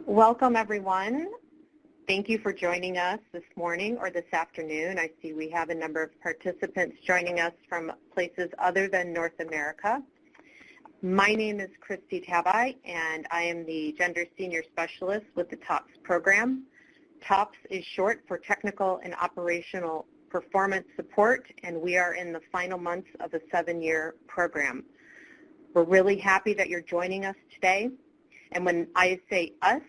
Welcome, everyone. Thank you for joining us this morning or this afternoon. I see we have a number of participants joining us from places other than North America. My name is Christy Tabai, and I am the Gender Senior Specialist with the TOPS program. TOPS is short for Technical and Operational Performance Support, and we are in the final months of a 7-year program. We're really happy that you're joining us today. And when I say us,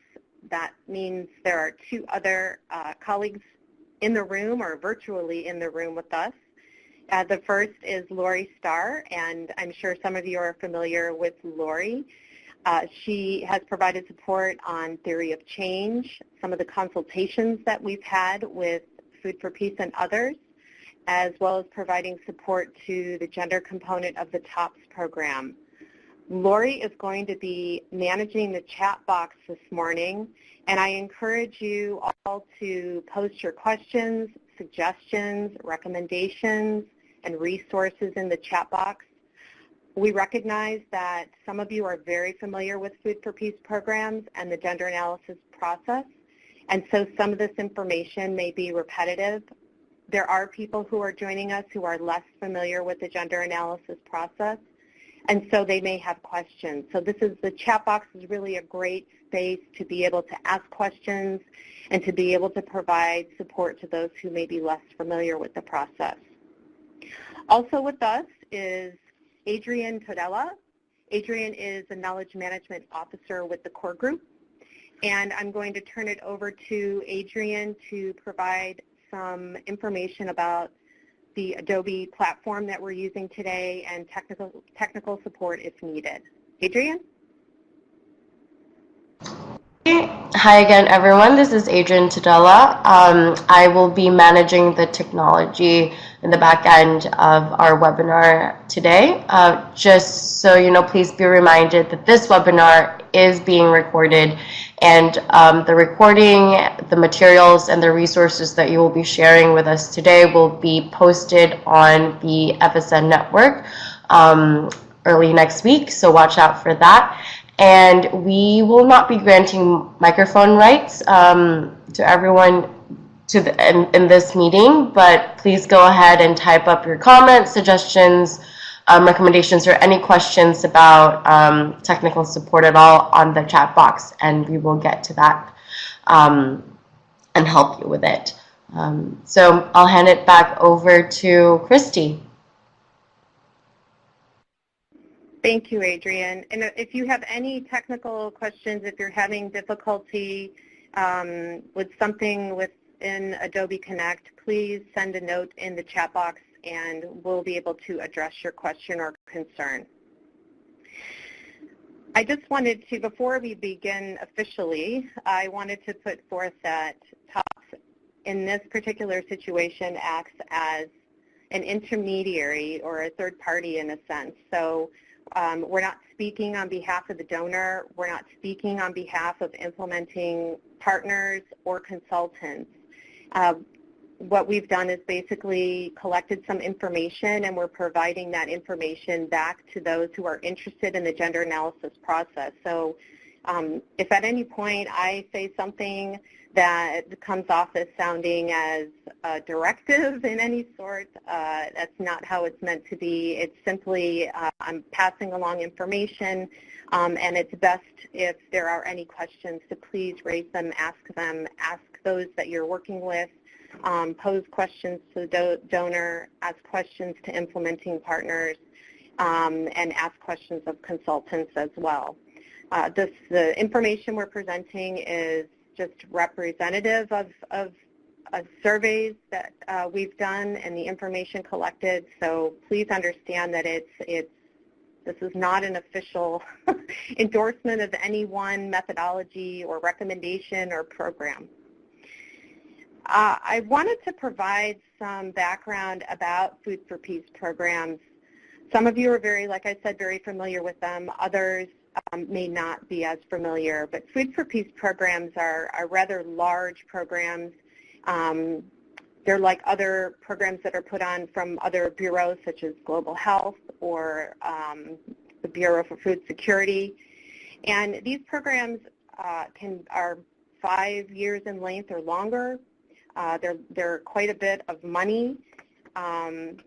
that means there are 2 other colleagues in the room or virtually in the room with us. The first is Lori Starr, and I'm sure some of you are familiar with Lori. She has provided support on theory of change, some of the consultations that we've had with Food for Peace and others, as well as providing support to the gender component of the TOPS program. Lori is going to be managing the chat box this morning, and I encourage you all to post your questions, suggestions, recommendations, and resources in the chat box. We recognize that some of you are very familiar with Food for Peace programs and the gender analysis process, and so some of this information may be repetitive. There are people who are joining us who are less familiar with the gender analysis process, and so they may have questions. So the chat box is really a great space to be able to ask questions and to be able to provide support to those who may be less familiar with the process. Also with us is Adrienne Todella. Adrienne is a Knowledge Management Officer with the core group, and I'm going to turn it over to Adrienne to provide some information about the Adobe platform that we're using today and technical support if needed. Adrienne? Hi again, everyone. This is Adrienne Tadella. I will be managing the technology in the back end of our webinar today. Just so you know, please be reminded that this webinar is being recorded, and the recording, the materials, and the resources that you will be sharing with us today will be posted on the FSN network early next week, so watch out for that. And we will not be granting microphone rights to everyone in this meeting, but please go ahead and type up your comments, suggestions, recommendations, or any questions about technical support at all on the chat box, and we will get to that and help you with it. So I'll hand it back over to Christy. Thank you, Adrienne. And if you have any technical questions, if you're having difficulty with something within Adobe Connect, please send a note in the chat box and we'll be able to address your question or concern. I just wanted to, before we begin officially, I wanted to put forth that TOPS in this particular situation acts as an intermediary or a third party in a sense. So we're not speaking on behalf of the donor. We're not speaking on behalf of implementing partners or consultants. What we've done is basically collected some information, and we're providing that information back to those who are interested in the gender analysis process. So if at any point I say something that comes off as sounding as a directive in any sort, that's not how it's meant to be. It's simply I'm passing along information, and it's best if there are any questions to please raise them, ask those that you're working with, pose questions to the donor, ask questions to implementing partners, and ask questions of consultants as well. The information we're presenting is just representative of surveys that we've done and the information collected. So please understand that this is not an official endorsement of any one methodology or recommendation or program. I wanted to provide some background about Food for Peace programs. Some of you are like I said, very familiar with them. Others may not be as familiar, but Food for Peace programs are rather large programs. They're like other programs that are put on from other bureaus such as Global Health or the Bureau for Food Security. And these programs are 5 years in length or longer. They're quite a bit of money, and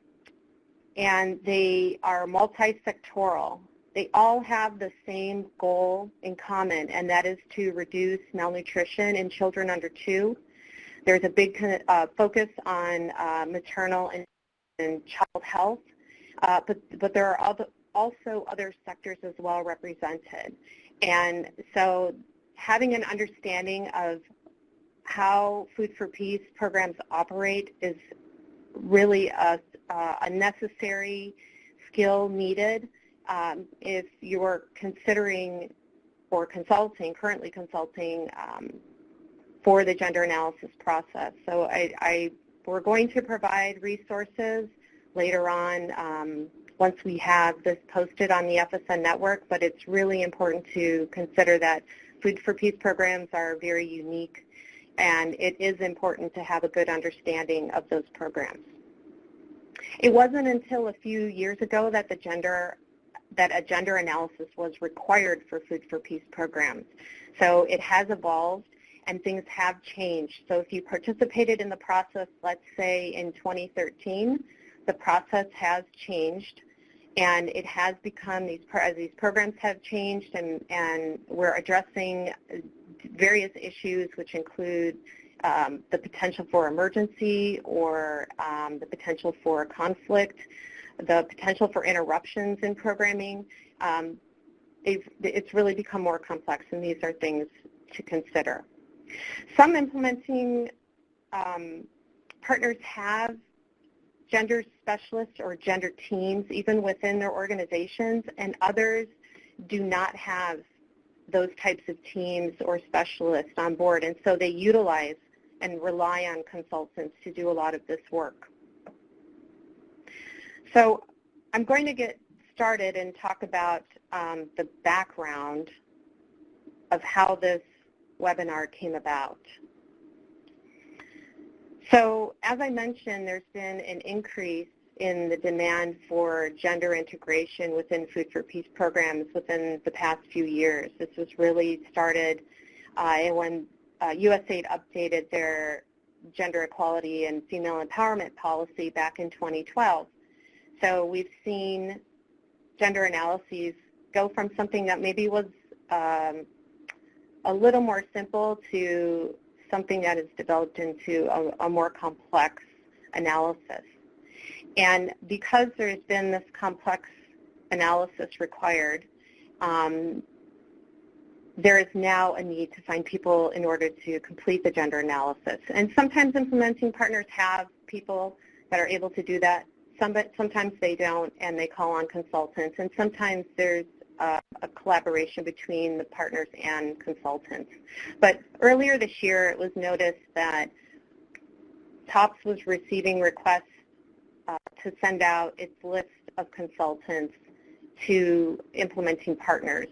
they are multi-sectoral. They all have the same goal in common, and that is to reduce malnutrition in children under 2. There's a big focus on maternal and child health, but there are also other sectors as well represented. And so having an understanding of how Food for Peace programs operate is really a necessary skill needed if you're considering or currently consulting for the gender analysis process. So we're going to provide resources later on once we have this posted on the FSN network, but it's really important to consider that Food for Peace programs are very unique, and it is important to have a good understanding of those programs. It wasn't until a few years ago that a gender analysis was required for Food for Peace programs. So it has evolved and things have changed. So if you participated in the process, let's say in 2013, the process has changed, and it has become, as these programs have changed, and we're addressing various issues which include the potential for emergency or the potential for conflict, the potential for interruptions in programming. It's really become more complex, and these are things to consider. Some implementing partners have gender specialists or gender teams even within their organizations, and others do not have those types of teams or specialists on board, and so they utilize and rely on consultants to do a lot of this work. So I'm going to get started and talk about the background of how this webinar came about. So as I mentioned, there's been an increase in the demand for gender integration within Food for Peace programs within the past few years. This was really started when USAID updated their gender equality and female empowerment policy back in 2012. So we've seen gender analyses go from something that maybe was a little more simple to something that is developed into a more complex analysis. And because there's been this complex analysis required, there is now a need to find people in order to complete the gender analysis. And sometimes implementing partners have people that are able to do that. Sometimes they don't, and they call on consultants. And sometimes there's a collaboration between the partners and consultants. But earlier this year, it was noticed that TOPS was receiving requests to send out its list of consultants to implementing partners.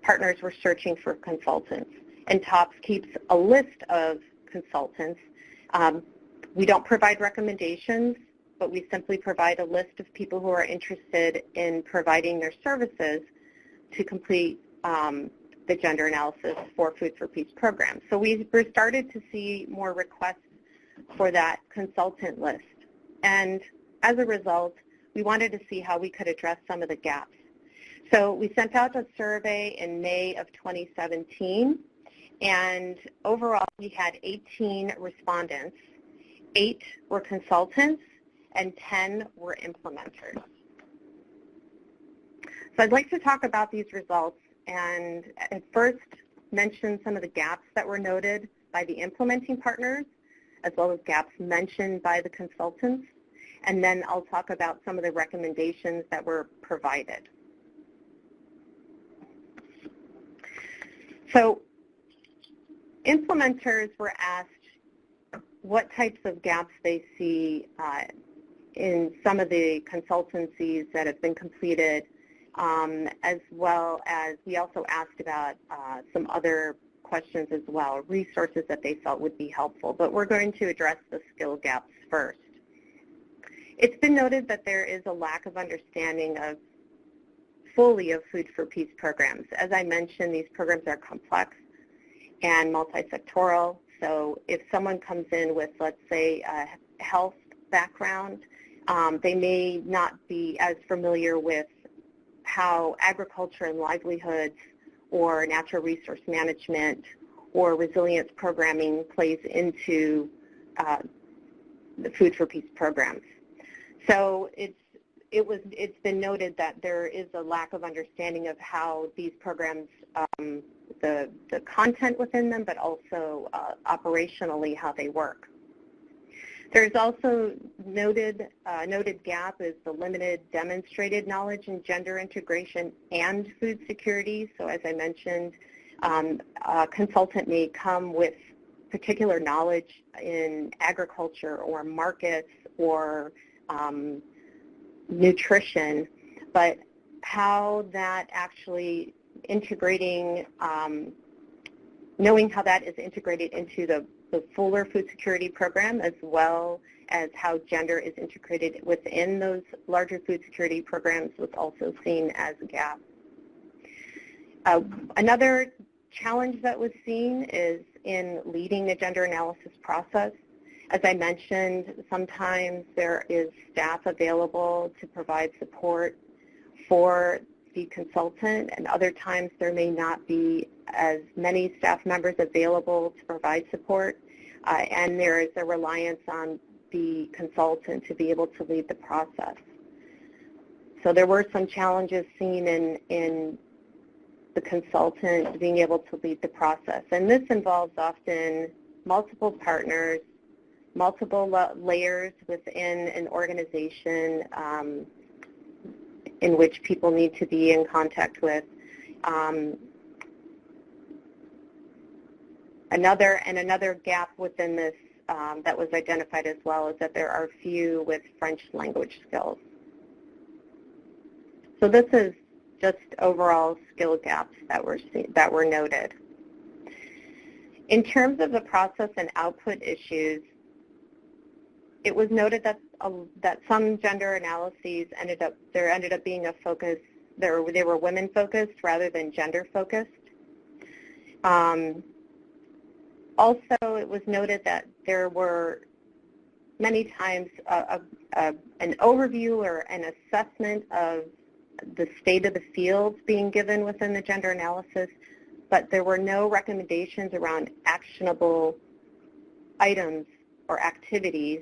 Partners were searching for consultants, and TOPS keeps a list of consultants. We don't provide recommendations, but we simply provide a list of people who are interested in providing their services to complete the gender analysis for Food for Peace programs. So we're started to see more requests for that consultant list. And as a result, we wanted to see how we could address some of the gaps. So we sent out a survey in May of 2017, and overall we had 18 respondents. 8 were consultants, and 10 were implementers. So I'd like to talk about these results and at first mention some of the gaps that were noted by the implementing partners, as well as gaps mentioned by the consultants, and then I'll talk about some of the recommendations that were provided. So implementers were asked what types of gaps they see in some of the consultancies that have been completed, as well as we also asked about some other questions as well, resources that they felt would be helpful. But we're going to address the skill gaps first. It's been noted that there is a lack of understanding fully of Food for Peace programs. As I mentioned, these programs are complex. and multisectoral. So if someone comes in with, let's say, a health background, they may not be as familiar with how agriculture and livelihoods or natural resource management or resilience programming plays into the Food for Peace programs. So it's been noted that there is a lack of understanding of how these programs, the content within them, but also operationally how they work. There's also noted gap is the limited demonstrated knowledge in gender integration and food security. So as I mentioned, a consultant may come with particular knowledge in agriculture or markets or nutrition, but how that actually integrating, knowing how that is integrated into the fuller food security program, as well as how gender is integrated within those larger food security programs, was also seen as a gap. Another challenge that was seen is in leading the gender analysis process. As I mentioned, sometimes there is staff available to provide support for the consultant, and other times there may not be as many staff members available to provide support, and there is a reliance on the consultant to be able to lead the process. So there were some challenges seen in the consultant being able to lead the process, and this involves often multiple partners, multiple layers within an organization in which people need to be in contact with. Another gap within this that was identified as well is that there are few with French language skills. So this is just overall skill gaps that were noted. In terms of the process and output issues, it was noted that some gender analyses ended up being a focus. They were women focused rather than gender focused. Also, it was noted that there were many times an overview or an assessment of the state of the field being given within the gender analysis, but there were no recommendations around actionable items or activities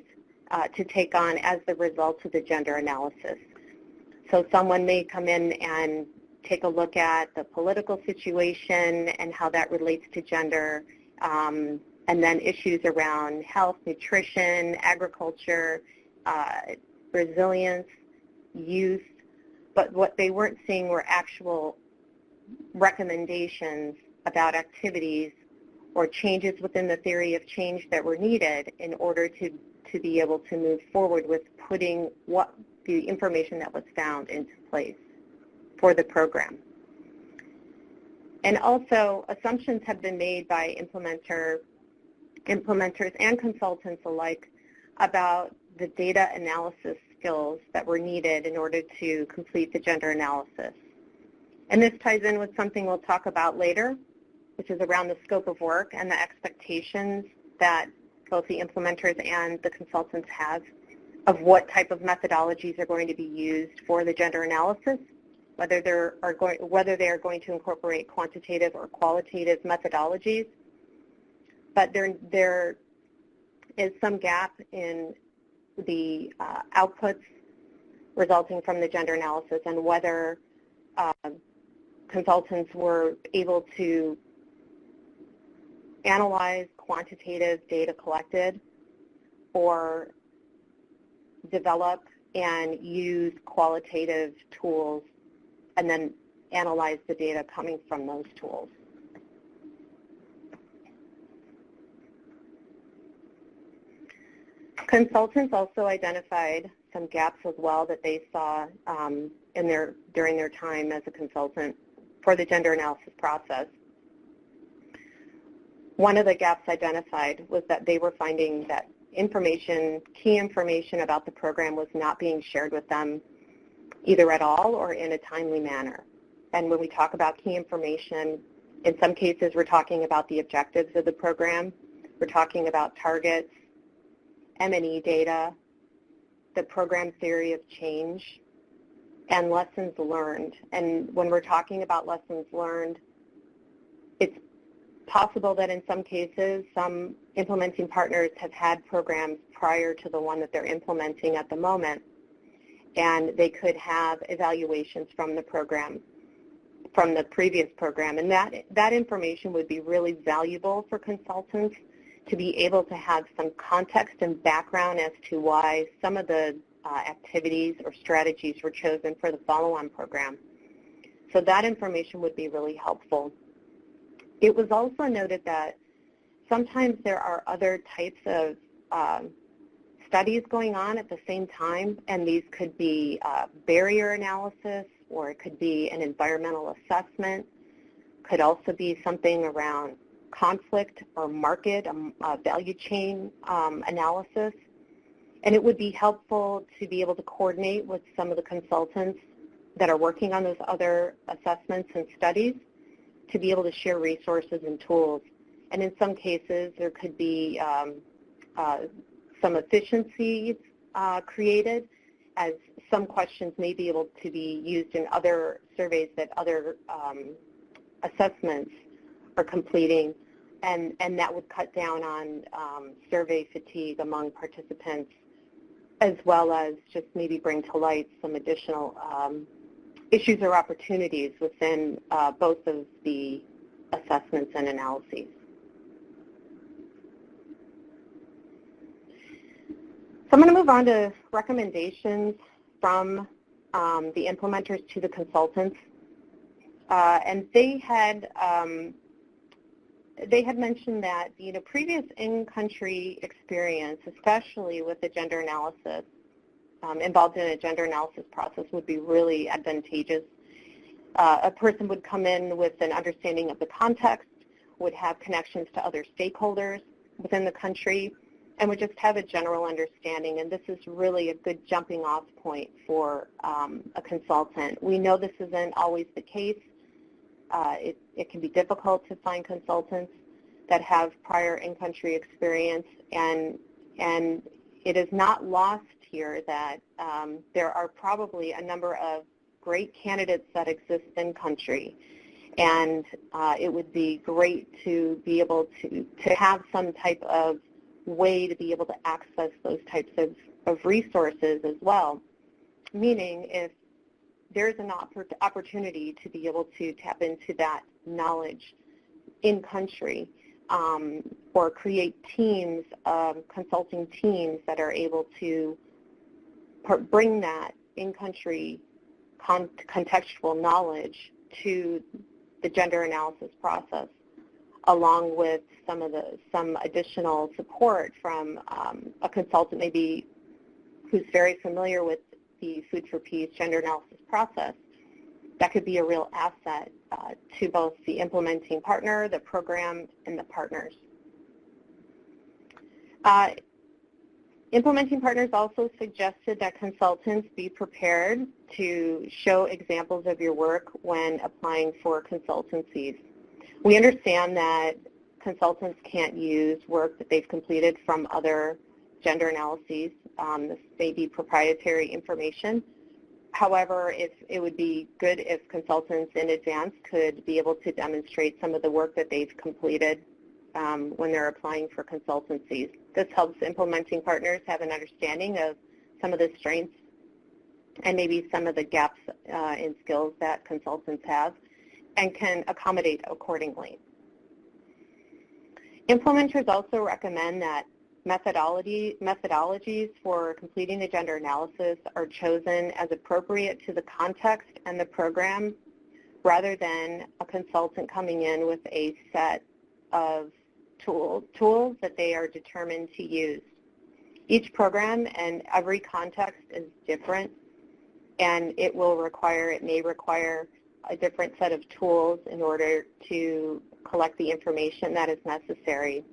to take on as the result of the gender analysis. So someone may come in and take a look at the political situation and how that relates to gender, and then issues around health, nutrition, agriculture, resilience, youth. But what they weren't seeing were actual recommendations about activities or changes within the theory of change that were needed in order to be able to move forward with putting the information that was found into place for the program. And also, assumptions have been made by implementers and consultants alike about the data analysis skills that were needed in order to complete the gender analysis. And this ties in with something we'll talk about later, which is around the scope of work and the expectations that both the implementers and the consultants have of what type of methodologies are going to be used for the gender analysis, whether they are going to incorporate quantitative or qualitative methodologies. But there is some gap in the outputs resulting from the gender analysis and whether consultants were able to analyze quantitative data collected or develop and use qualitative tools and then analyze the data coming from those tools. Consultants also identified some gaps as well that they saw during their time as a consultant for the gender analysis process. One of the gaps identified was that they were finding that key information about the program was not being shared with them either at all or in a timely manner. And when we talk about key information, In some cases, we're talking about the objectives of the program. We're talking about targets, M&E data, the program theory of change, and lessons learned. And when we're talking about lessons learned, it's possible that in some cases, some implementing partners have had programs prior to the one that they're implementing at the moment, and they could have evaluations from the program, from the previous program. And that information would be really valuable for consultants to be able to have some context and background as to why some of the activities or strategies were chosen for the follow-on program. So that information would be really helpful. It was also noted that sometimes there are other types of studies going on at the same time, and these could be barrier analysis, or it could be an environmental assessment, could also be something around conflict or market, value chain analysis. And it would be helpful to be able to coordinate with some of the consultants that are working on those other assessments and studies to be able to share resources and tools. And in some cases, there could be some efficiencies created, as some questions may be able to be used in other surveys that other assessments are completing, and that would cut down on survey fatigue among participants, as well as just maybe bring to light some additional issues or opportunities within both of the assessments and analyses. So I'm going to move on to recommendations from the implementers to the consultants. And they had mentioned that previous in-country experience, especially with the gender analysis, involved in a gender analysis process, would be really advantageous. A person would come in with an understanding of the context, would have connections to other stakeholders within the country, and would just have a general understanding. And this is really a good jumping off point for a consultant. We know this isn't always the case. It can be difficult to find consultants that have prior in-country experience, and it is not lost here that there are probably a number of great candidates that exist in country, and it would be great to be able to have some type of way to be able to access those types of resources as well, meaning if there's an opportunity to be able to tap into that knowledge in country, or create teams, consulting teams that are able to bring that in-country contextual knowledge to the gender analysis process, along with some additional support from a consultant maybe who's very familiar with the Food for Peace gender analysis process. That could be a real asset to both the implementing partner, the program, and the partners. Implementing partners also suggested that consultants be prepared to show examples of your work when applying for consultancies. We understand that consultants can't use work that they've completed from other gender analyses. This may be proprietary information. However, it would be good if consultants in advance could be able to demonstrate some of the work that they've completed when they're applying for consultancies. This helps implementing partners have an understanding of some of the strengths and maybe some of the gaps in skills that consultants have, and can accommodate accordingly. Implementers also recommend that methodologies for completing the gender analysis are chosen as appropriate to the context and the program, rather than a consultant coming in with a set of tools that they are determined to use. Each program and every context is different, and it may require a different set of tools in order to collect the information that is necessary.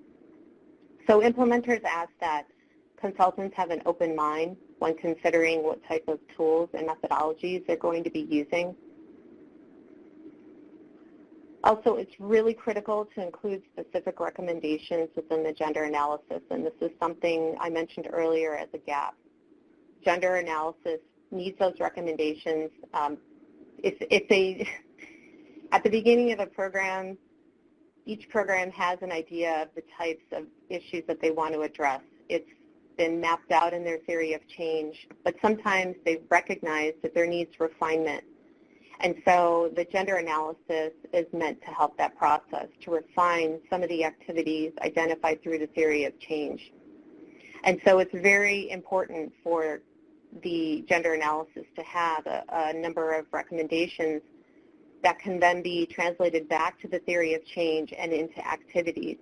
So implementers ask that consultants have an open mind when considering what type of tools and methodologies they're going to be using. Also, it's really critical to include specific recommendations within the gender analysis, and this is something I mentioned earlier as a gap. Gender analysis needs those recommendations. If they, at the beginning of a program, each program has an idea of the types of issues that they want to address. It's been mapped out in their theory of change, but sometimes they recognize that there needs refinement. And so the gender analysis is meant to help that process, to refine some of the activities identified through the theory of change. And so it's very important for the gender analysis to have a number of recommendations that can then be translated back to the theory of change and into activities.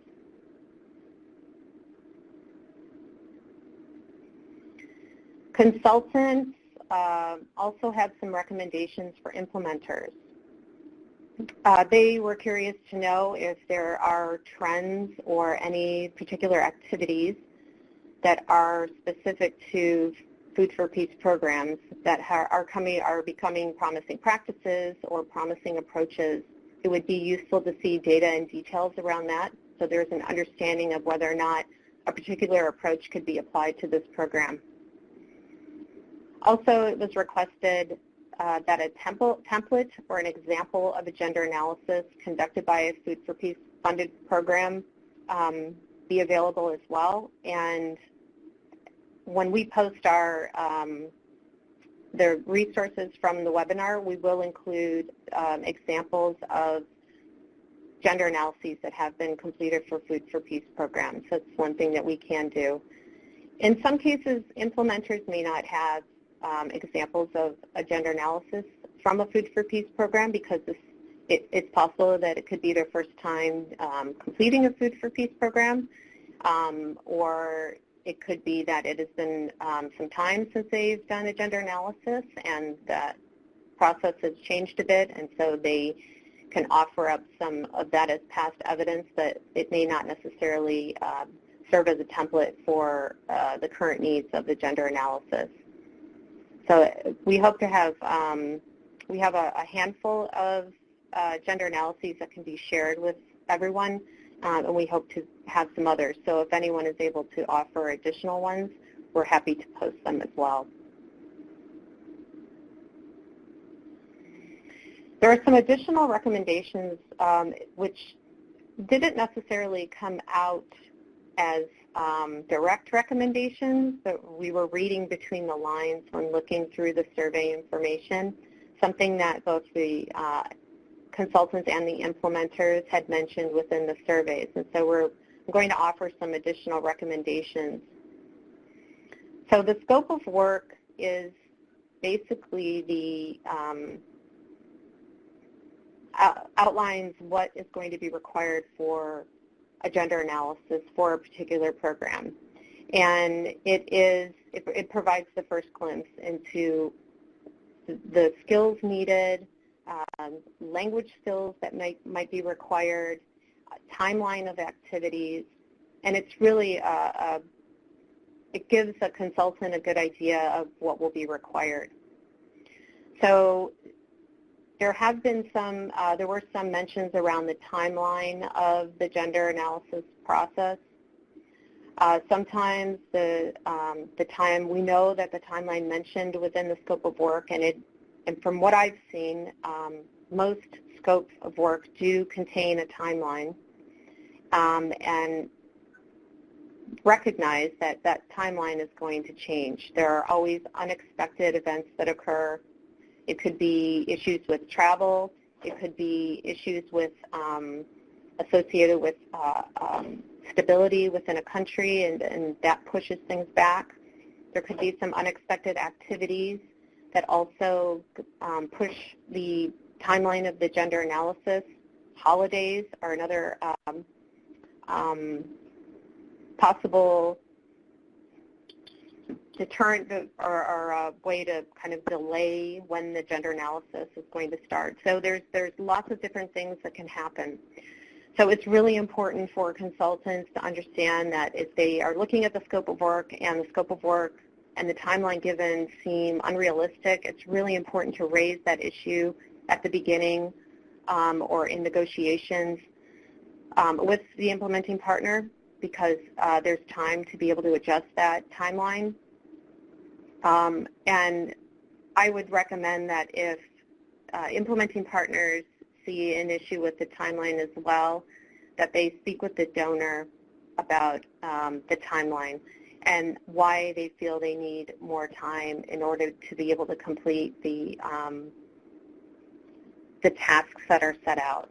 Consultants also have some recommendations for implementers. They were curious to know if there are trends or any particular activities that are specific to Food for Peace programs that are becoming promising practices or promising approaches. It would be useful to see data and details around that, so there's an understanding of whether or not a particular approach could be applied to this program. Also, it was requested that a template or an example of a gender analysis conducted by a Food for Peace funded program be available as well. And when we post our the resources from the webinar, we will include examples of gender analyses that have been completed for Food for Peace programs. So it's one thing that we can do. In some cases, implementers may not have examples of a gender analysis from a Food for Peace program because it's possible that it could be their first time completing a Food for Peace program, or it could be that it has been some time since they've done a gender analysis and that process has changed a bit, and so they can offer up some of that as past evidence, but it may not necessarily serve as a template for the current needs of the gender analysis. So we hope to have, we have a handful of gender analyses that can be shared with everyone, and we hope to have some others. So if anyone is able to offer additional ones, we're happy to post them as well. There are some additional recommendations which didn't necessarily come out as direct recommendations, but we were reading between the lines when looking through the survey information, something that both the consultants and the implementers had mentioned within the surveys. And so we're going to offer some additional recommendations. So the scope of work is basically the outlines what is going to be required for a gender analysis for a particular program. And it provides the first glimpse into the skills needed, language skills that might be required, a timeline of activities, and it's really, it gives a consultant a good idea of what will be required. So there have been some, there were some mentions around the timeline of the gender analysis process. Sometimes the time, we know that the timeline mentioned within the scope of work, and from what I've seen, most scopes of work do contain a timeline, and recognize that that timeline is going to change. There are always unexpected events that occur. It could be issues with travel. It could be issues with associated with stability within a country, and that pushes things back. There could be some unexpected activities that also push the timeline of the gender analysis. Holidays are another possible deterrent or a way to kind of delay when the gender analysis is going to start. So there's lots of different things that can happen. So it's really important for consultants to understand that if they are looking at the scope of work and the scope of work and the timeline given seem unrealistic, it's really important to raise that issue at the beginning or in negotiations with the implementing partner, because there's time to be able to adjust that timeline. And I would recommend that if implementing partners see an issue with the timeline as well, that they speak with the donor about the timeline and why they feel they need more time in order to be able to complete the tasks that are set out.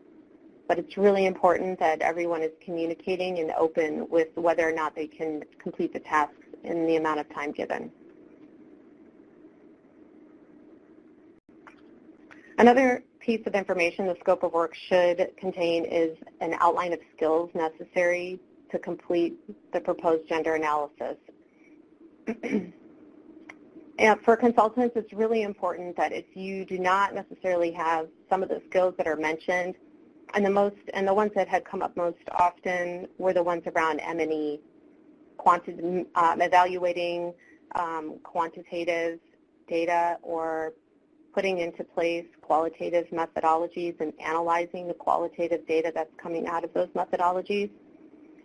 But it's really important that everyone is communicating and open with whether or not they can complete the tasks in the amount of time given. Another piece of information the scope of work should contain is an outline of skills necessary to complete the proposed gender analysis. And for consultants, it's really important that if you do not necessarily have some of the skills that are mentioned, and the ones that had come up most often were the ones around M&E, evaluating quantitative data or putting into place qualitative methodologies and analyzing the qualitative data that's coming out of those methodologies.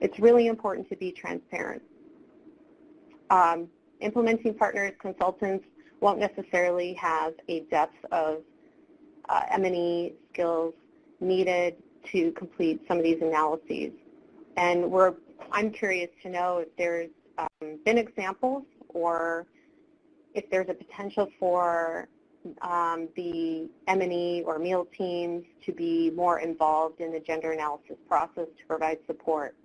It's really important to be transparent. Implementing partners, consultants won't necessarily have a depth of M&E skills needed to complete some of these analyses. And I'm curious to know if there's been examples or if there's a potential for the M&E or meal teams to be more involved in the gender analysis process to provide support.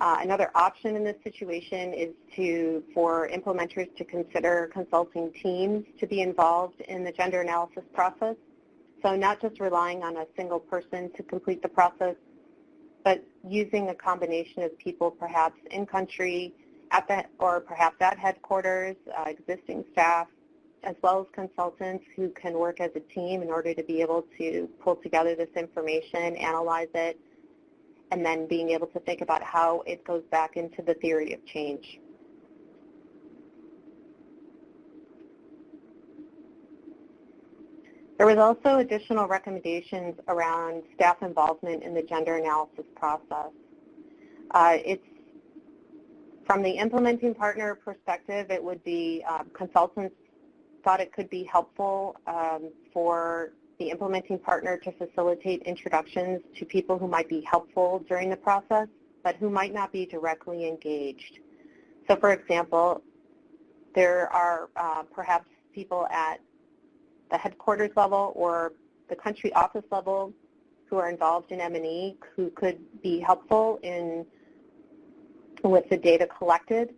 Another option in this situation is for implementers to consider consulting teams to be involved in the gender analysis process. So not just relying on a single person to complete the process, but using a combination of people perhaps in country or perhaps at headquarters, existing staff, as well as consultants who can work as a team in order to be able to pull together this information, analyze it, and then being able to think about how it goes back into the theory of change. There was also additional recommendations around staff involvement in the gender analysis process. From the implementing partner perspective, it would be consultants thought it could be helpful for the implementing partner to facilitate introductions to people who might be helpful during the process, but who might not be directly engaged. So for example, there are perhaps people at the headquarters level or the country office level who are involved in M&E who could be helpful with the data collected,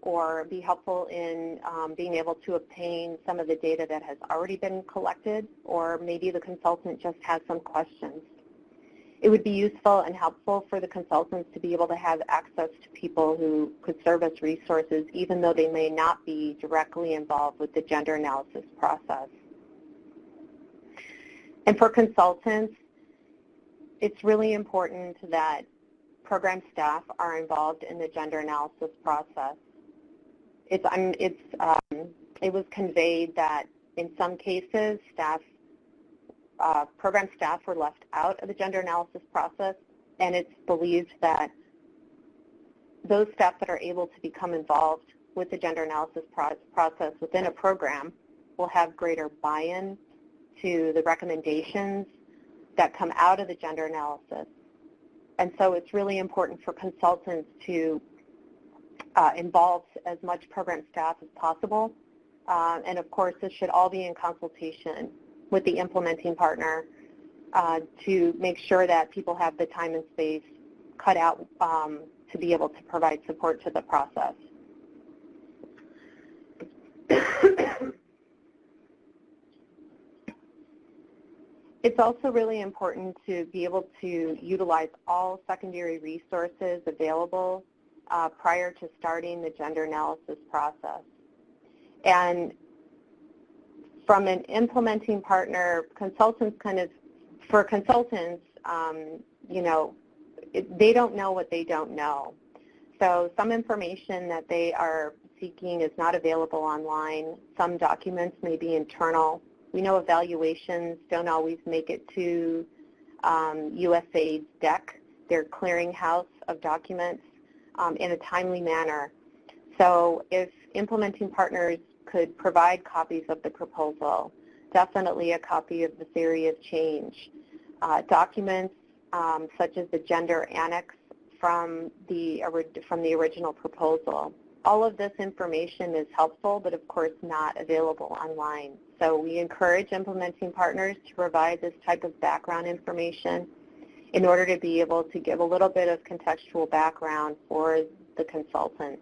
or be helpful in being able to obtain some of the data that has already been collected, or maybe the consultant just has some questions. It would be useful and helpful for the consultants to be able to have access to people who could serve as resources, even though they may not be directly involved with the gender analysis process. And for consultants, it's really important that program staff are involved in the gender analysis process. It was conveyed that in some cases, program staff were left out of the gender analysis process, and it's believed that those staff that are able to become involved with the gender analysis process within a program will have greater buy-in to the recommendations that come out of the gender analysis. And so it's really important for consultants to involve as much program staff as possible. And of course, this should all be in consultation with the implementing partner to make sure that people have the time and space cut out to be able to provide support to the process. It's also really important to be able to utilize all secondary resources available prior to starting the gender analysis process. And from an implementing partner, consultants they don't know what they don't know. So some information that they are seeking is not available online. Some documents may be internal. We know evaluations don't always make it to USAID's deck, their clearinghouse of documents, in a timely manner. So if implementing partners could provide copies of the proposal, definitely a copy of the theory of change, documents such as the gender annex from the original proposal. All of this information is helpful, but of course not available online. So we encourage implementing partners to provide this type of background information in order to be able to give a little bit of contextual background for the consultants.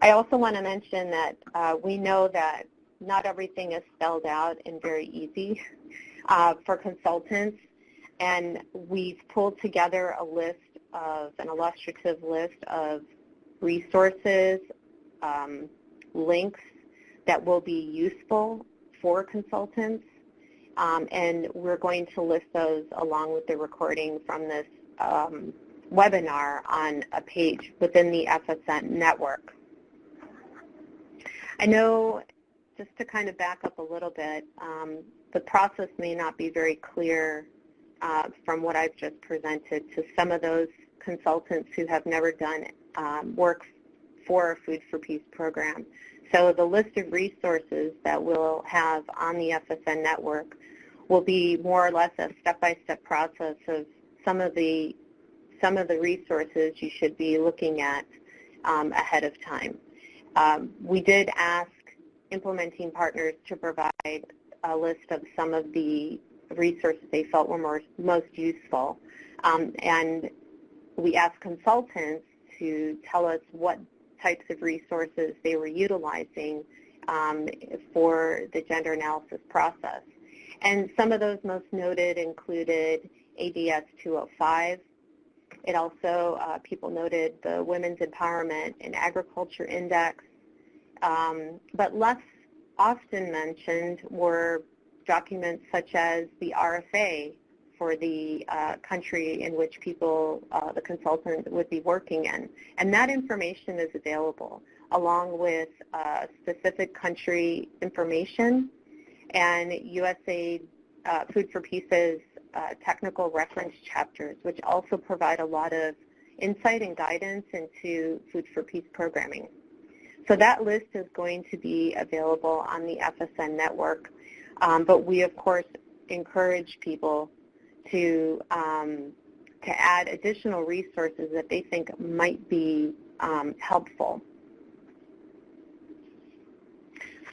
I also want to mention that we know that not everything is spelled out and very easy for consultants, and we've pulled together a list of, an illustrative list of resources, links that will be useful for consultants, and we're going to list those along with the recording from this webinar on a page within the FSN network. I know, just to kind of back up a little bit, the process may not be very clear from what I've just presented to some of those consultants who have never done work for a Food for Peace program. So the list of resources that we'll have on the FSN network will be more or less a step-by-step process of some of the resources you should be looking at ahead of time. We did ask implementing partners to provide a list of some of the resources they felt were most useful, and we asked consultants to tell us what types of resources they were utilizing for the gender analysis process. And some of those most noted included ADS 205. It also, people noted the Women's Empowerment in Agriculture Index, but less often mentioned were documents such as the RFA for the country in which people, the consultant would be working in. And that information is available along with specific country information and USAID Food for Peace's technical reference chapters, which also provide a lot of insight and guidance into Food for Peace programming. So that list is going to be available on the FSN network, but we of course encourage people to add additional resources that they think might be helpful.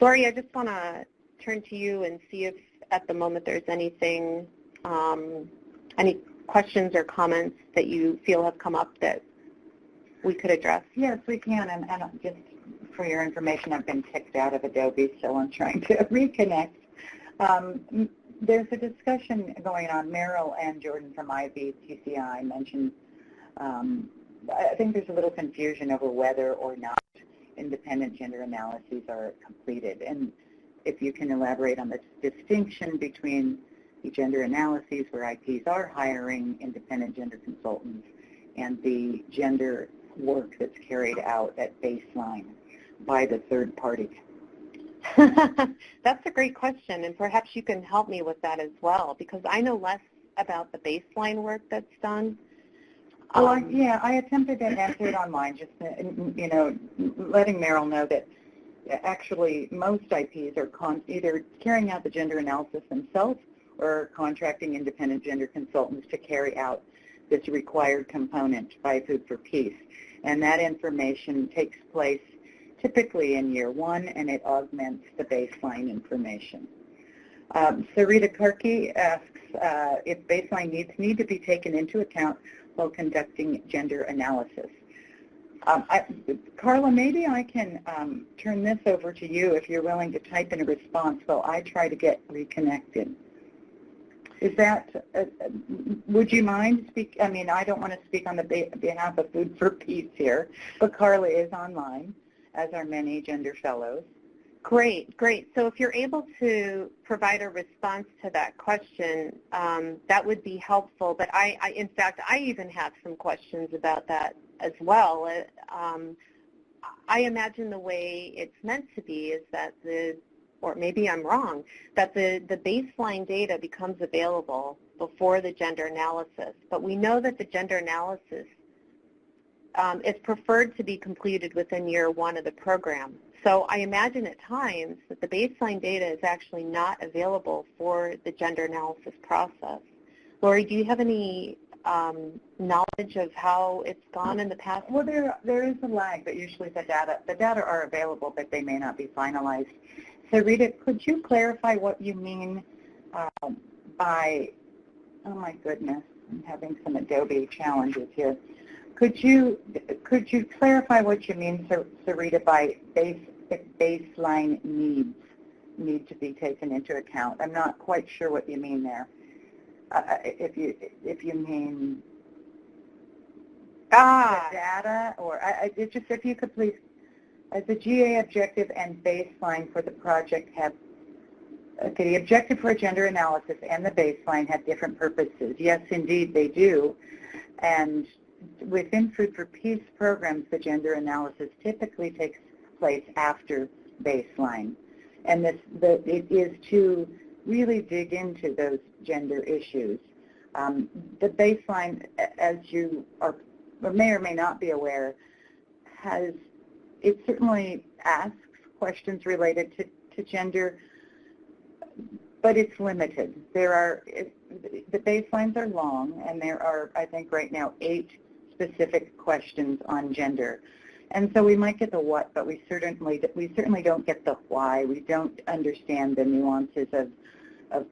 Lori, I just want to turn to you and see if at the moment there's anything, any questions or comments that you feel have come up that we could address. Yes, we can, and just for your information, I've been kicked out of Adobe, so I'm trying to reconnect. There's a discussion going on. Meryl and Jordan from IVTCI mentioned, I think there's a little confusion over whether or not independent gender analyses are completed. And if you can elaborate on the distinction between the gender analyses where IPs are hiring independent gender consultants and the gender work that's carried out at baseline by the third party. That's a great question, and perhaps you can help me with that as well, because I know less about the baseline work that's done. Well, I attempted to answer it online, just letting Meryl know that actually most IPs are either carrying out the gender analysis themselves or contracting independent gender consultants to carry out this required component by Food for Peace. And that information takes place typically in year one, and it augments the baseline information. Sarita Karki asks if baseline needs need to be taken into account while conducting gender analysis. Carla, maybe I can turn this over to you if you're willing to type in a response while I try to get reconnected. Is that, would you mind speak? I mean, I don't want to speak on the behalf of Food for Peace here, but Carla is online, as are many gender fellows. Great, great. So if you're able to provide a response to that question, that would be helpful. But in fact, I even have some questions about that as well. I imagine the way it's meant to be is that the or maybe I'm wrong, that the baseline data becomes available before the gender analysis. But we know that the gender analysis is preferred to be completed within year 1 of the program. So I imagine at times that the baseline data is actually not available for the gender analysis process. Lori, do you have any knowledge of how it's gone in the past? Well, there is a lag, but usually the data are available, but they may not be finalized. So Rita, could you clarify what you mean by, oh my goodness, I'm having some Adobe challenges here. Could you clarify what you mean, Sarita, by baseline needs need to be taken into account? I'm not quite sure what you mean there. If you mean the data, or just if you could please, as the GA objective and baseline for the project have, okay, the objective for a gender analysis and the baseline have different purposes. Yes, indeed, they do. And within Food for Peace programs, the gender analysis typically takes place after baseline. And it is to really dig into those gender issues. The baseline, as you are, or may or may not be aware, it certainly asks questions related to gender, but it's limited. The baselines are long, and there are, I think right now, 8 specific questions on gender. And so we might get the what, but we certainly don't get the why. We don't understand the nuances of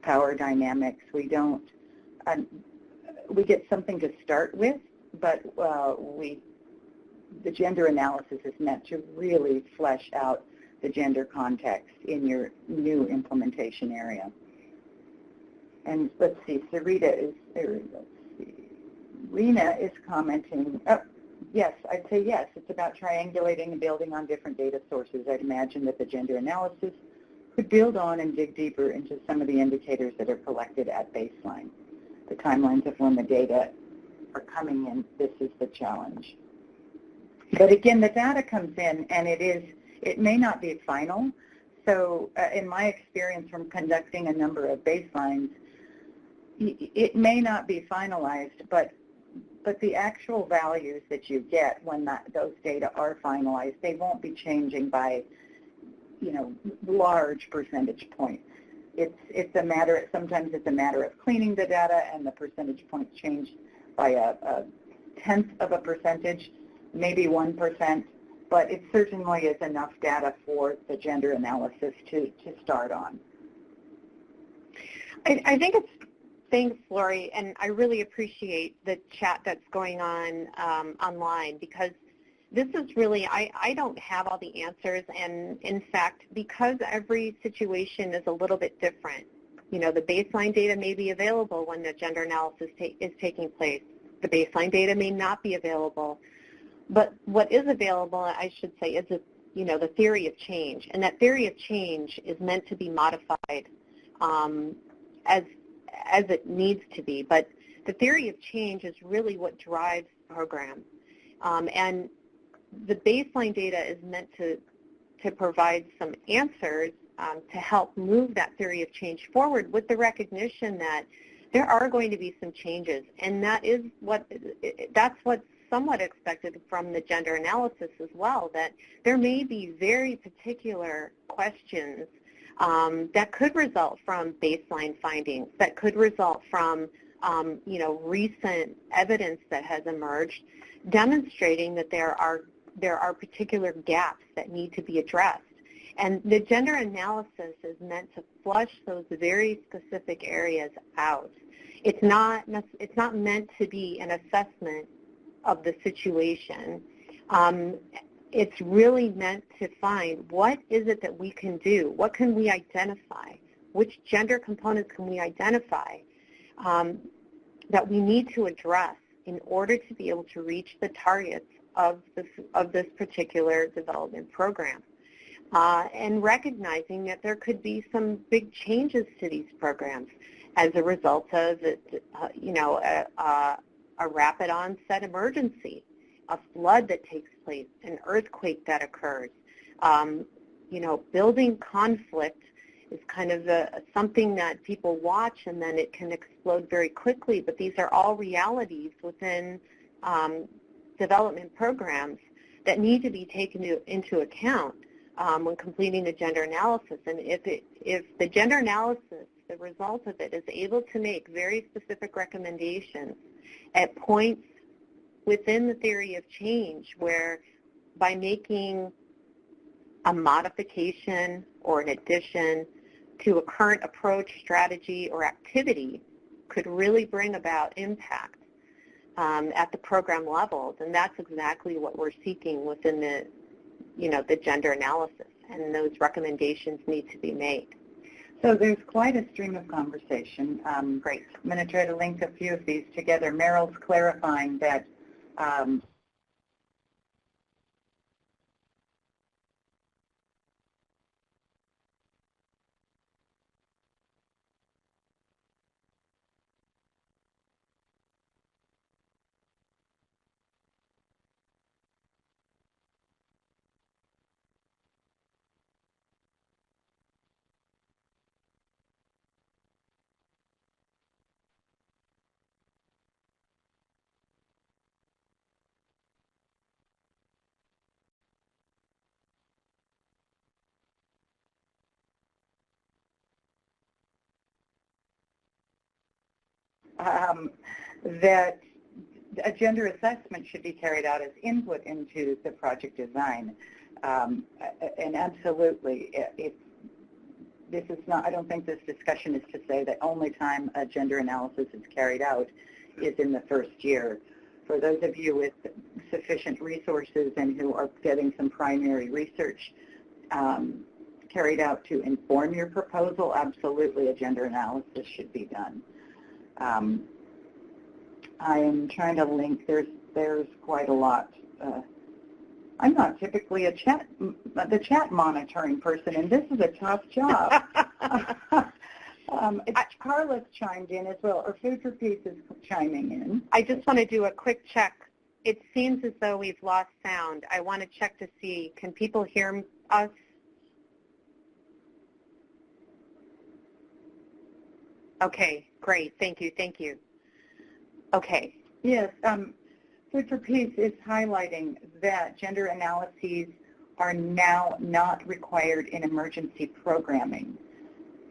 power dynamics. We get something to start with, but the gender analysis is meant to really flesh out the gender context in your new implementation area. And let's see, Sarita is there. Let's see, Rena is commenting. Oh, yes, I'd say yes. It's about triangulating and building on different data sources. I'd imagine that the gender analysis could build on and dig deeper into some of the indicators that are collected at baseline. The timelines of when the data are coming in, this is the challenge. But again, the data comes in, and it may not be final. So in my experience from conducting a number of baselines, it may not be finalized, but the actual values that you get when those data are finalized, they won't be changing by, large percentage points. It's a matter, sometimes it's a matter of cleaning the data, and the percentage points change by a tenth of a percentage, maybe 1%, but it certainly is enough data for the gender analysis to start on. I think it's, thanks, Lori, and I really appreciate the chat that's going on online, because this is really, I don't have all the answers, and in fact, because every situation is a little bit different, the baseline data may be available when the gender analysis is taking place. The baseline data may not be available, but what is available, I should say, is the theory of change, and that theory of change is meant to be modified as it needs to be. But the theory of change is really what drives the program, and the baseline data is meant to provide some answers to help move that theory of change forward, with the recognition that there are going to be some changes, and that's what's somewhat expected from the gender analysis as well, that there may be very particular questions that could result from baseline findings, that could result from recent evidence that has emerged demonstrating that there are particular gaps that need to be addressed. And the gender analysis is meant to flush those very specific areas out. It's not meant to be an assessment of the situation. It's really meant to find, what is it that we can do? What can we identify? Which gender components can we identify that we need to address in order to be able to reach the targets of this particular development program? And recognizing that there could be some big changes to these programs as a result of a rapid onset emergency, a flood that takes place, an earthquake that occurs, building conflict is kind of something that people watch and then it can explode very quickly, but these are all realities within development programs that need to be taken into account when completing the gender analysis. And if the gender analysis, the result of it, is able to make very specific recommendations at points within the theory of change where by making a modification or an addition to a current approach, strategy, or activity could really bring about impact at the program level, then that's exactly what we're seeking within the gender analysis, and those recommendations need to be made. So there's quite a stream of conversation. Great. I'm going to try to link a few of these together. Meryl's clarifying that that a gender assessment should be carried out as input into the project design. And absolutely, if this is not, I don't think this discussion is to say that only time a gender analysis is carried out is in the first year. For those of you with sufficient resources and who are getting some primary research carried out to inform your proposal, absolutely a gender analysis should be done. I am trying to link, there's quite a lot. I'm not typically the chat monitoring person, and this is a tough job. Carla's chimed in as well, or Food for Peace is chiming in. I just want to do a quick check. It seems as though we've lost sound. I want to check to see, can people hear us? Okay, great. Thank you. Thank you. Okay. Yes. Food for Peace is highlighting that gender analyses are now not required in emergency programming.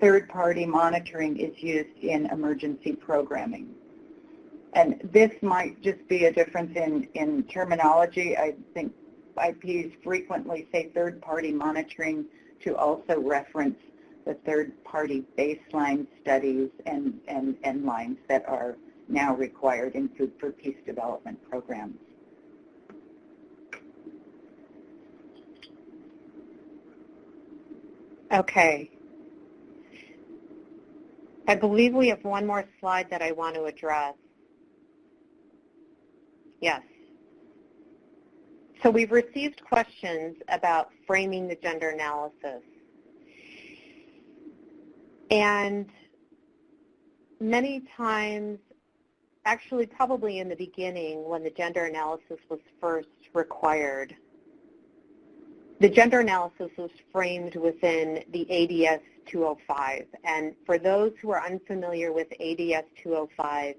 Third-party monitoring is used in emergency programming. And this might just be a difference in terminology. I think IPs frequently say third-party monitoring to also reference the third-party baseline studies and lines that are now required in Food for Peace development programs. Okay. I believe we have one more slide that I want to address. Yes. So we've received questions about framing the gender analysis. And many times, actually probably in the beginning when the gender analysis was first required, the gender analysis was framed within the ADS 205. And for those who are unfamiliar with ADS 205,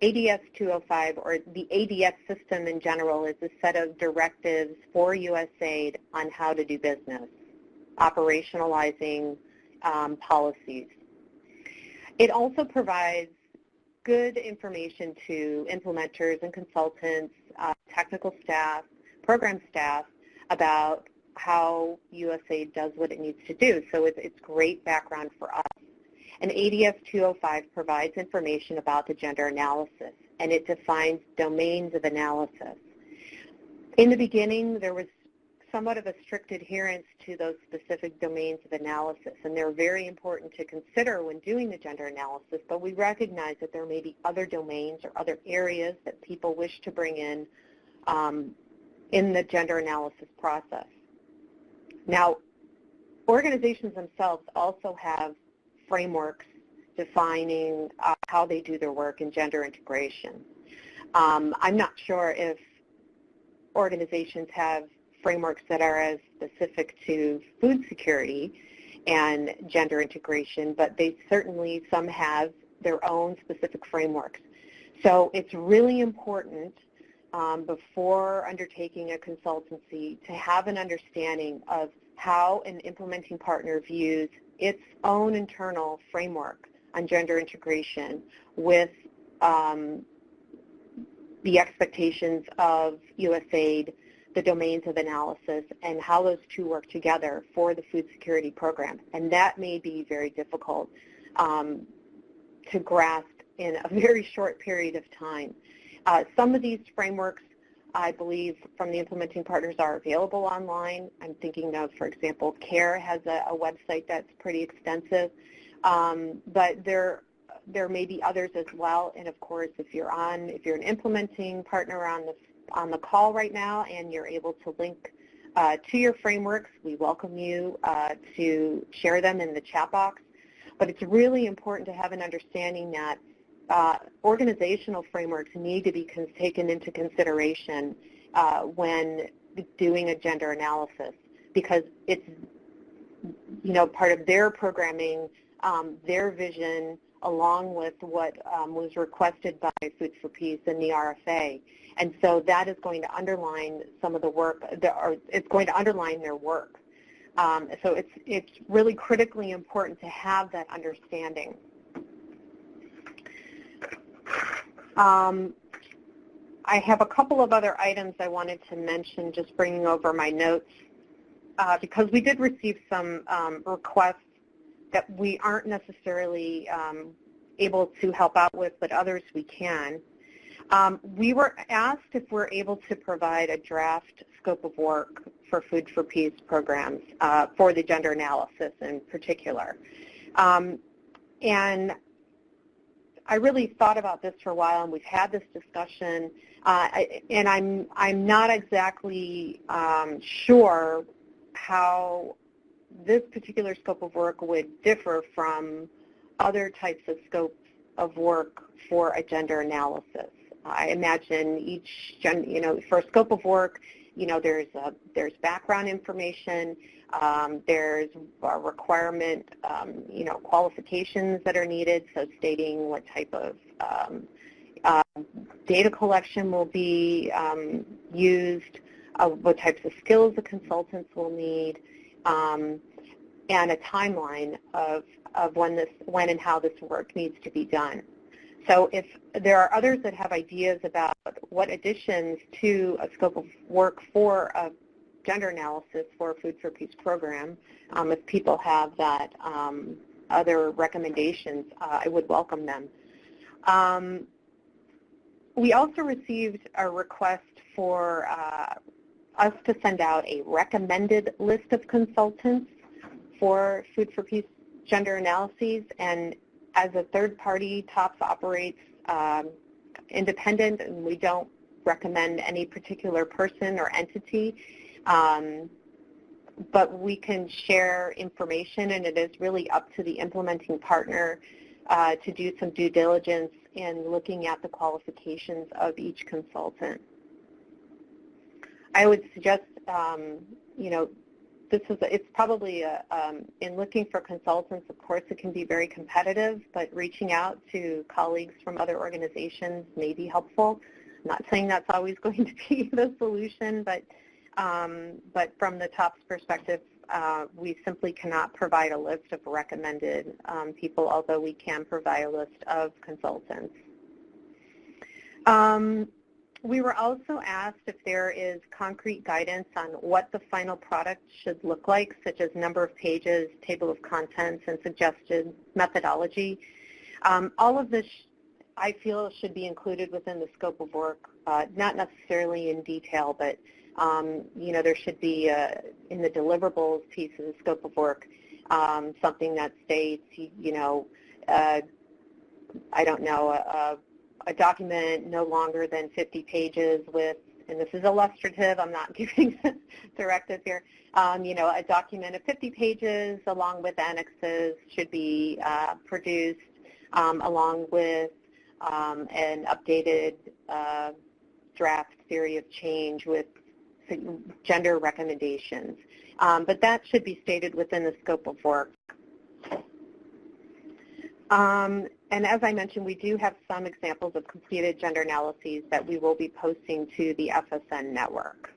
ADS 205, or the ADS system in general, is a set of directives for USAID on how to do business, operationalizing policies. It also provides good information to implementers and consultants, technical staff, program staff, about how USAID does what it needs to do. So it's great background for us. And ADS 205 provides information about the gender analysis, and it defines domains of analysis. In the beginning, there was somewhat of a strict adherence to those specific domains of analysis, and they're very important to consider when doing the gender analysis, but we recognize that there may be other domains or other areas that people wish to bring in the gender analysis process. Now, organizations themselves also have frameworks defining how they do their work in gender integration. I'm not sure if organizations have frameworks that are as specific to food security. and gender integration, but they certainly, some have their own specific frameworks. So it's really important before undertaking a consultancy to have an understanding of how an implementing partner views its own internal framework on gender integration with the expectations of USAID, the domains of analysis, and how those two work together for the food security program. And that may be very difficult to grasp in a very short period of time. Some of these frameworks, I believe, from the implementing partners are available online. I'm thinking of, for example, CARE has a website that's pretty extensive, but there may be others as well. And of course, if you're an implementing partner on the call right now and you're able to link to your frameworks, we welcome you to share them in the chat box. But it's really important to have an understanding that organizational frameworks need to be taken into consideration when doing a gender analysis, because it's part of their programming, their vision, along with what was requested by Food for Peace and the RFA. And so that is going to underline some of the work, it's going to underline their work. So it's really critically important to have that understanding. I have a couple of other items I wanted to mention, just bringing over my notes, because we did receive some requests that we aren't necessarily able to help out with, but others we can. We were asked if we're able to provide a draft scope of work for Food for Peace programs for the gender analysis in particular. And I really thought about this for a while, and we've had this discussion, and I'm not exactly sure how this particular scope of work would differ from other types of scopes of work for a gender analysis. I imagine each, for a scope of work, there's background information, there's a requirement, qualifications that are needed, so stating what type of data collection will be used, what types of skills the consultants will need, and a timeline of when and how this work needs to be done. So if there are others that have ideas about what additions to a scope of work for a gender analysis for a Food for Peace program, if people have that other recommendations, I would welcome them. We also received a request for us to send out a recommended list of consultants for Food for Peace gender analyses, and as a third party, TOPS operates independent, and we don't recommend any particular person or entity, but we can share information, and it is really up to the implementing partner to do some due diligence in looking at the qualifications of each consultant. I would suggest, it's probably, in looking for consultants, of course, it can be very competitive, but reaching out to colleagues from other organizations may be helpful. I'm not saying that's always going to be the solution, but from the TOPS perspective, we simply cannot provide a list of recommended people, although we can provide a list of consultants. We were also asked if there is concrete guidance on what the final product should look like, such as number of pages, table of contents, and suggested methodology. All of this, I feel, should be included within the scope of work, not necessarily in detail, but there should be, in the deliverables piece of the scope of work, something that states, I don't know, a document no longer than 50 pages with, and this is illustrative, I'm not giving directives here, a document of 50 pages along with annexes should be produced, along with an updated draft theory of change with gender recommendations. But that should be stated within the scope of work. And as I mentioned, we do have some examples of completed gender analyses that we will be posting to the FSN network.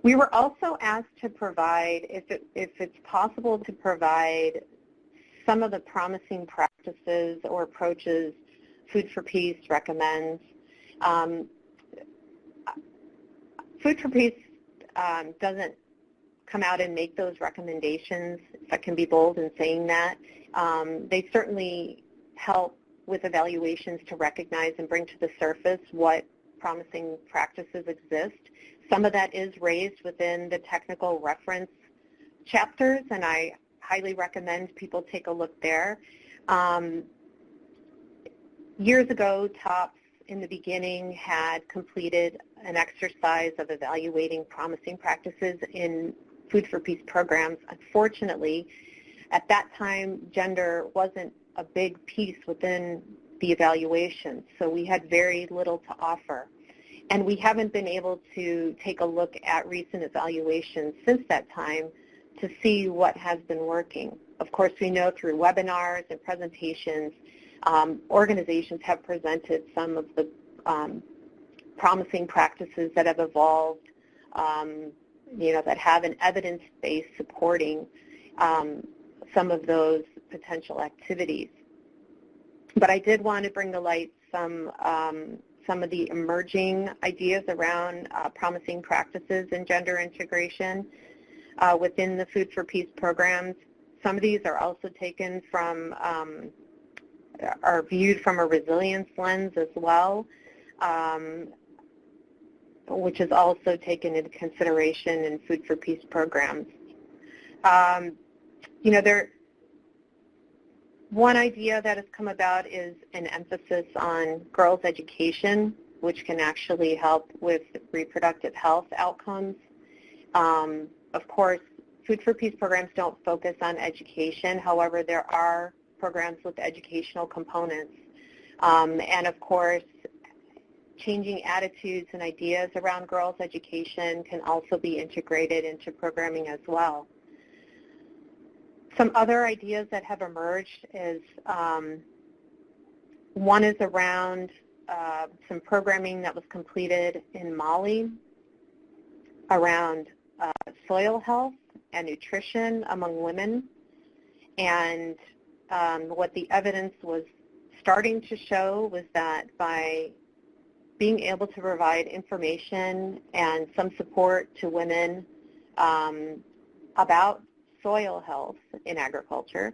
We were also asked to provide, if it's possible, to provide some of the promising practices or approaches Food for Peace recommends. Food for Peace doesn't come out and make those recommendations, if I can be bold in saying that. They certainly help with evaluations to recognize and bring to the surface what promising practices exist. Some of that is raised within the technical reference chapters, and I highly recommend people take a look there. Years ago, TOPS in the beginning had completed an exercise of evaluating promising practices in Food for Peace programs. Unfortunately, at that time, gender wasn't a big piece within the evaluation, so we had very little to offer. And we haven't been able to take a look at recent evaluations since that time to see what has been working. Of course, we know through webinars and presentations, organizations have presented some of the promising practices that have evolved, that have an evidence base supporting some of those potential activities. But I did want to bring to light some of the emerging ideas around promising practices in gender integration within the Food for Peace programs. Some of these are also taken from, are viewed from a resilience lens as well, which is also taken into consideration in Food for Peace programs. One idea that has come about is an emphasis on girls' education, which can actually help with reproductive health outcomes. Of course, Food for Peace programs don't focus on education. However, there are programs with educational components. And of course, changing attitudes and ideas around girls' education can also be integrated into programming as well. Some other ideas that have emerged is, one is around some programming that was completed in Mali around soil health and nutrition among women. And what the evidence was starting to show was that by being able to provide information and some support to women about soil health in agriculture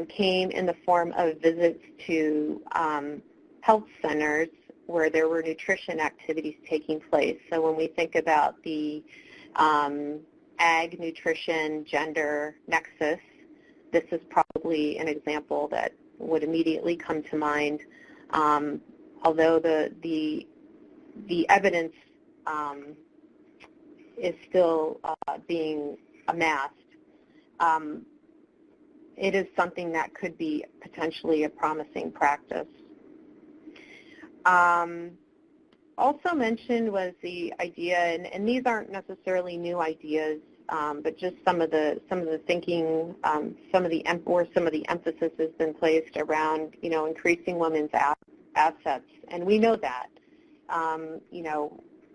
came in the form of visits to health centers where there were nutrition activities taking place. So when we think about the ag, nutrition, gender nexus, this is probably an example that would immediately come to mind. Although the evidence is still being amassed, it is something that could be potentially a promising practice. Also mentioned was the idea, and these aren't necessarily new ideas, but just some of the thinking, some of the emphasis has been placed around, increasing women's assets, and we know that,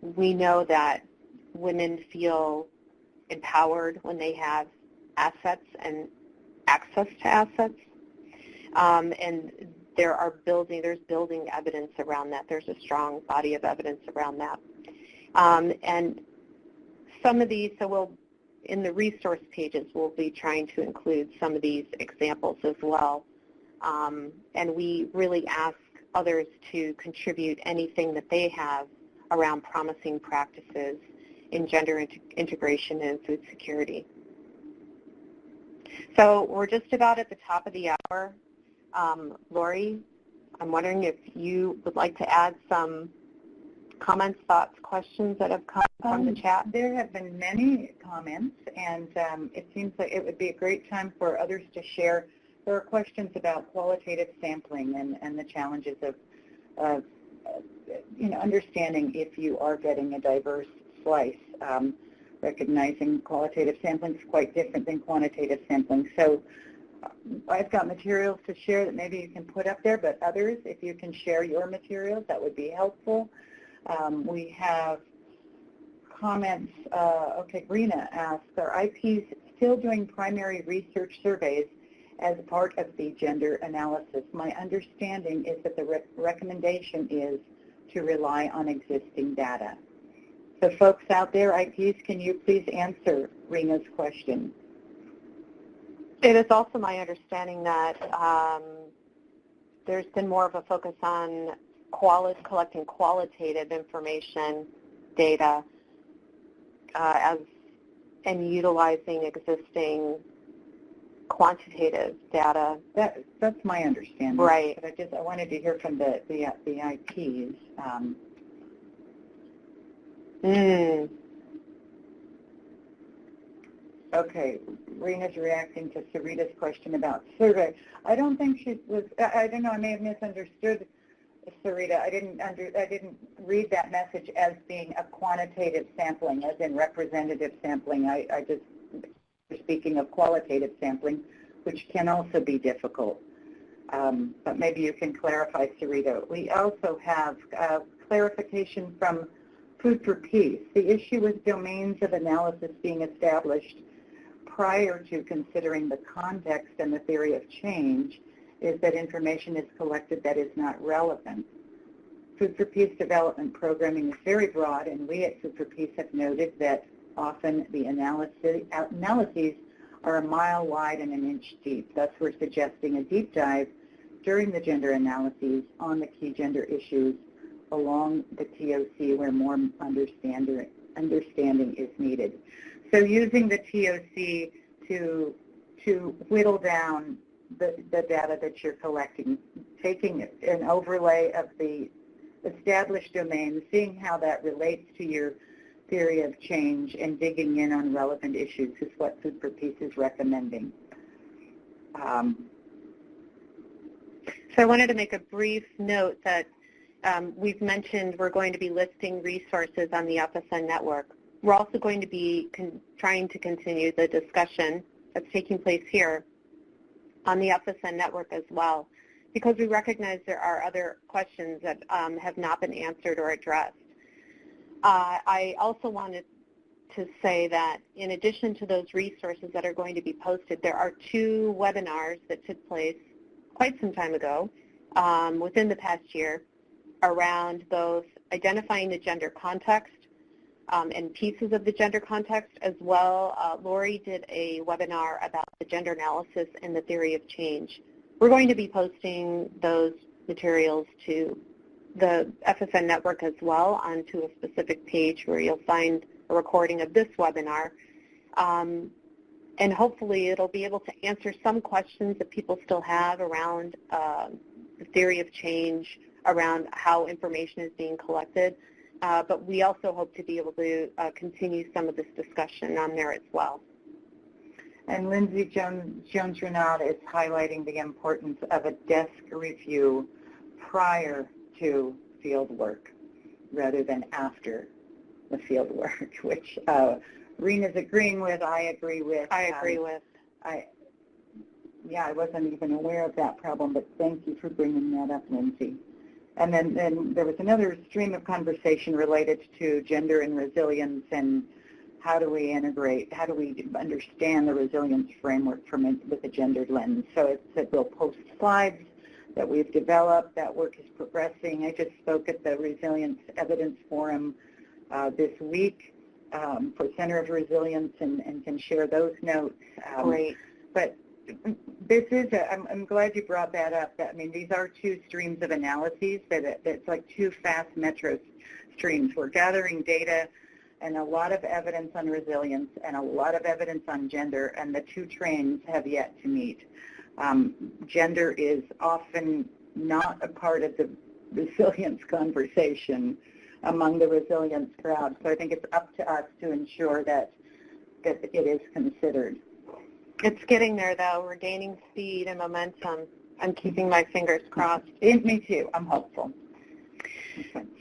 we know that women feel empowered when they have assets and access to assets, and there's building evidence around that. There's a strong body of evidence around that. And some of these, so in the resource pages, we'll be trying to include some of these examples as well. And we really ask others to contribute anything that they have around promising practices in gender integration and food security. So we're just about at the top of the hour. Lori, I'm wondering if you would like to add some comments, thoughts, questions that have come from the chat. There have been many comments, and it seems like it would be a great time for others to share. There are questions about qualitative sampling and the challenges of understanding if you are getting a diverse slice, recognizing qualitative sampling is quite different than quantitative sampling. So I've got materials to share that maybe you can put up there, but others, if you can share your materials, that would be helpful. We have comments. Okay, Rena asks, are IPs still doing primary research surveys as part of the gender analysis? My understanding is that the recommendation is to rely on existing data. So folks out there, IPs, can you please answer Rena's question? It is also my understanding that there's been more of a focus on collecting qualitative information data and utilizing existing quantitative data. That's my understanding. Right. But I wanted to hear from the IPs. Okay, Rena's reacting to Sarita's question about survey. I don't think she was. I don't know. I may have misunderstood Sarita. I didn't read that message as being a quantitative sampling, as in representative sampling. I just speaking of qualitative sampling, which can also be difficult. But maybe you can clarify, Sarita. We also have clarification from Food for Peace. The issue with domains of analysis being established prior to considering the context and the theory of change is that information is collected that is not relevant. Food for Peace development programming is very broad, and we at Food for Peace have noted that often the analyses are a mile wide and an inch deep. Thus, we're suggesting a deep dive during the gender analyses on the key gender issues along the TOC where more understanding is needed. So using the TOC to whittle down the data that you're collecting, taking an overlay of the established domains, seeing how that relates to your theory of change, and digging in on relevant issues is what Food for Peace is recommending. So I wanted to make a brief note that we've mentioned we're going to be listing resources on the FSN network. We're also going to be trying to continue the discussion that's taking place here on the FSN network as well, because we recognize there are other questions that have not been answered or addressed. I also wanted to say that in addition to those resources that are going to be posted, there are 2 webinars that took place quite some time ago within the past year around both identifying the gender context and pieces of the gender context as well. Lori did a webinar about the gender analysis and the theory of change. We're going to be posting those materials to the FSN network as well onto a specific page where you'll find a recording of this webinar. And hopefully it'll be able to answer some questions that people still have around the theory of change, around how information is being collected. But we also hope to be able to continue some of this discussion on there as well. And Lindsay Jones-Renaud is highlighting the importance of a desk review prior to field work rather than after the field work, which Rena's agreeing with, I agree with. I agree with. Yeah, I wasn't even aware of that problem, but thank you for bringing that up, Lindsay. And then there was another stream of conversation related to gender and resilience and how do we integrate, how do we understand the resilience framework with a gendered lens. So it said we'll post slides that we've developed. That work is progressing. I just spoke at the Resilience Evidence Forum this week for Center of Resilience and can share those notes. Great. But this is, I'm glad you brought that up. I mean, these are 2 streams of analyses that's like 2 fast metro streams. We're gathering data and a lot of evidence on resilience and a lot of evidence on gender, and the 2 trains have yet to meet. Gender is often not a part of the resilience conversation among the resilience crowd, so I think it's up to us to ensure that it is considered. It's getting there, though. We're gaining speed and momentum. I'm keeping my fingers crossed. Me too. I'm hopeful.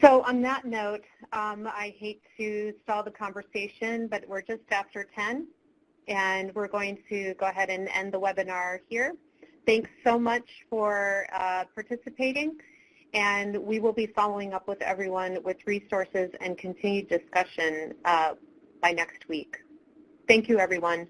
So on that note, I hate to stall the conversation, but we're just after 10, and we're going to go ahead and end the webinar here. Thanks so much for participating, and we will be following up with everyone with resources and continued discussion by next week. Thank you, everyone.